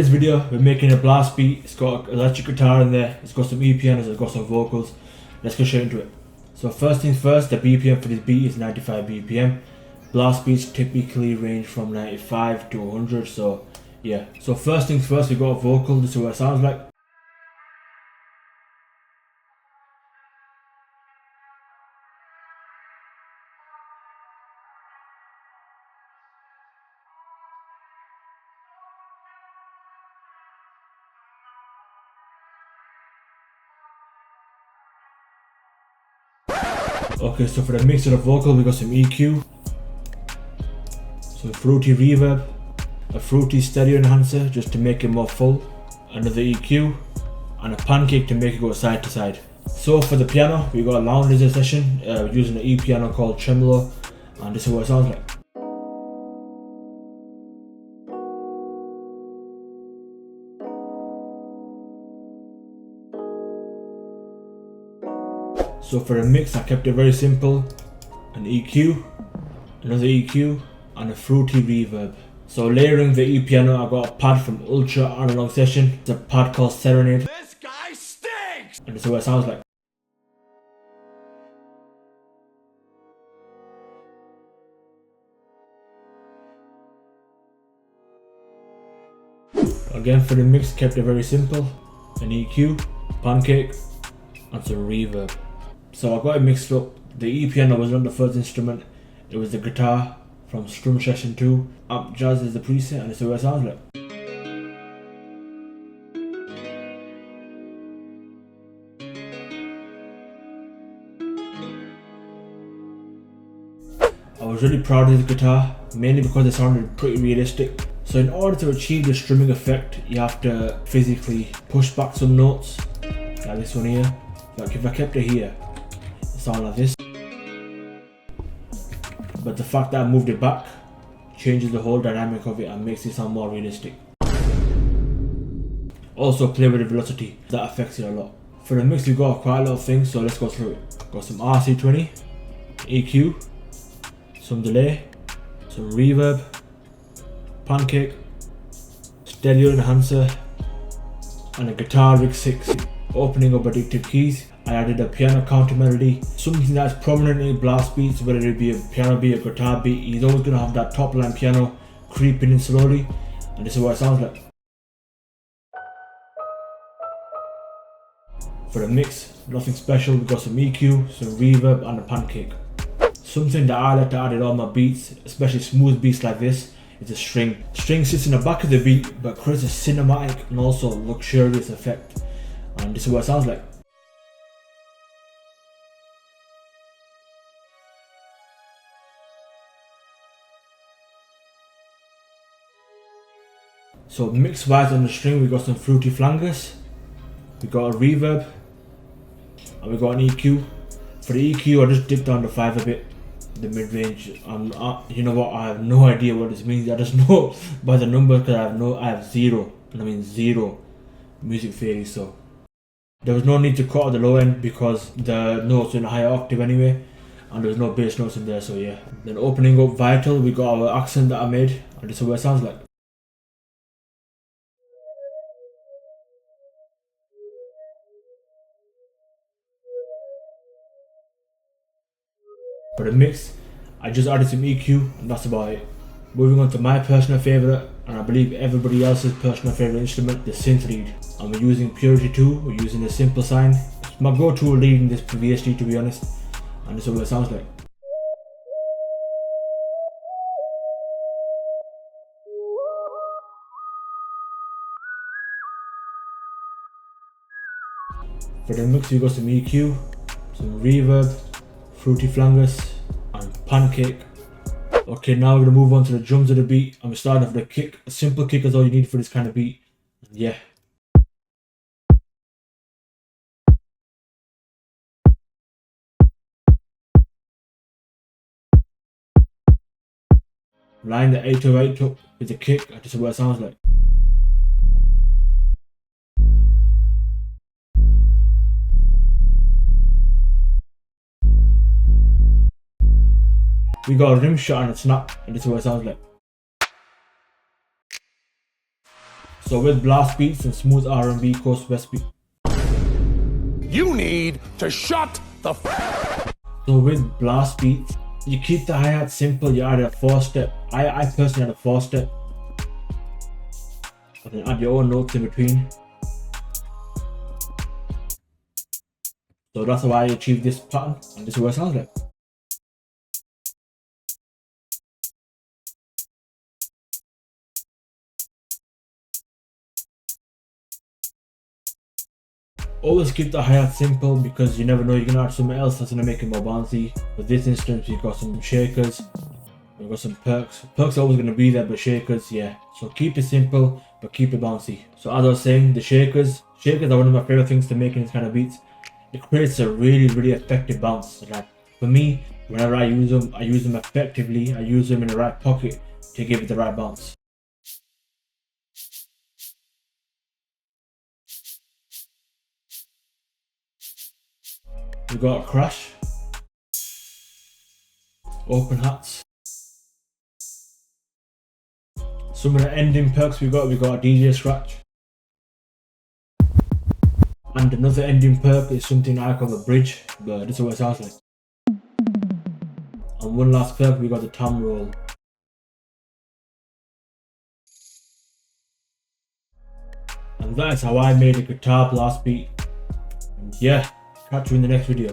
this video, we're making a blast beat. It's got an electric guitar in there, it's got some pianos, it's got some vocals. Let's go straight into it. So first things first, the BPM for this beat is 95 BPM. Blast beats typically range from 95 to 100, so yeah. So first things first, we got a vocal. This is what it sounds like. Okay, so for the mix of the vocal, we got some EQ, some fruity reverb, a fruity stereo enhancer just to make it more full, another EQ, and a pancake to make it go side to side. So for the piano, we got a lounge laser session using an piano called tremolo, and this is what it sounds like. So for the mix, I kept it very simple. An EQ, another EQ, and a fruity reverb. So layering the piano, I got a pad from Ultra Analog Session. It's a pad called Serenade. This guy stinks! And this is what it sounds like. Again for the mix, kept it very simple. An EQ, pancake, and some reverb. So I got it mixed up. The piano was not the first instrument, it was the guitar from Strum Session 2. Amp Jazz is the preset, and this is what it sounds like. I was really proud of this guitar, mainly because it sounded pretty realistic. So in order to achieve the strumming effect, you have to physically push back some notes, like this one here. Like if I kept it here, sound like this, but the fact that I moved it back changes the whole dynamic of it and makes it sound more realistic. Also play with the velocity, that affects it a lot. For the mix we got quite a lot of things, so let's go through it. Got some RC20, EQ, some delay, some reverb, pancake, stereo enhancer, and a guitar rig 6. Opening up addictive keys, I added a piano counter melody, something that's prominent in blast beats, whether it be a piano beat, a guitar beat. He's always going to have that top line piano creeping in slowly, and this is what it sounds like. For the mix, nothing special, we got some EQ, some reverb, and a pancake. Something that I like to add in all my beats, especially smooth beats like this, is a string. String sits in the back of the beat but creates a cinematic and also luxurious effect, and this is what it sounds like. So mix wise on the string, we got some fruity flangers, we got a reverb, and we got an EQ. For the EQ, I just dipped down the 5 a bit, the mid range. You know what? I have no idea what this means. I just know by the number because I have zero, and I mean zero music theory. So there was no need to cut out the low end because the notes are in a higher octave anyway, and there's no bass notes in there. So yeah. Then opening up vital, we got our accent that I made, and this is what it sounds like. For the mix, I just added some EQ and that's about it. Moving on to my personal favourite, and I believe everybody else's personal favourite instrument, the synth lead. And we're using Purity 2, we're using a simple sign. It's my go-to lead in this VST, to be honest, and this is what it sounds like. For the mix we got some EQ, some reverb, fruity flangers, and pancake. Okay, now we're gonna move on to the drums of the beat, and we're starting off with a kick. A simple kick is all you need for this kind of beat. Yeah. Line the 808 up with the kick, and this is what it sounds like. We got a rim shot and a snap, and this is what it sounds like. So with blast beats and smooth R&B coast west beat. You need to shut the So with blast beats, you keep the hi-hat simple, you add a 4-step. I personally add a 4-step. And then add your own notes in between. So that's how I achieve this pattern, and this is what it sounds like. Always keep the hi-hat simple because you never know, you're gonna add something else that's gonna make it more bouncy. For this instance, we've got some shakers, we've got some perks. Perks are always gonna be there, but shakers, yeah. So keep it simple, but keep it bouncy. So as I was saying, the shakers are one of my favorite things to make in this kind of beats. It creates a really effective bounce. Like for me, whenever I use them effectively. I use them in the right pocket to give it the right bounce. We got a crash, open hats. Some of the ending perks we got a DJ scratch. And another ending perk is something I call a bridge, but this is what it sounds like. And one last perk, we got the tom roll. And that is how I made a guitar blast beat. And yeah, catch you in the next video.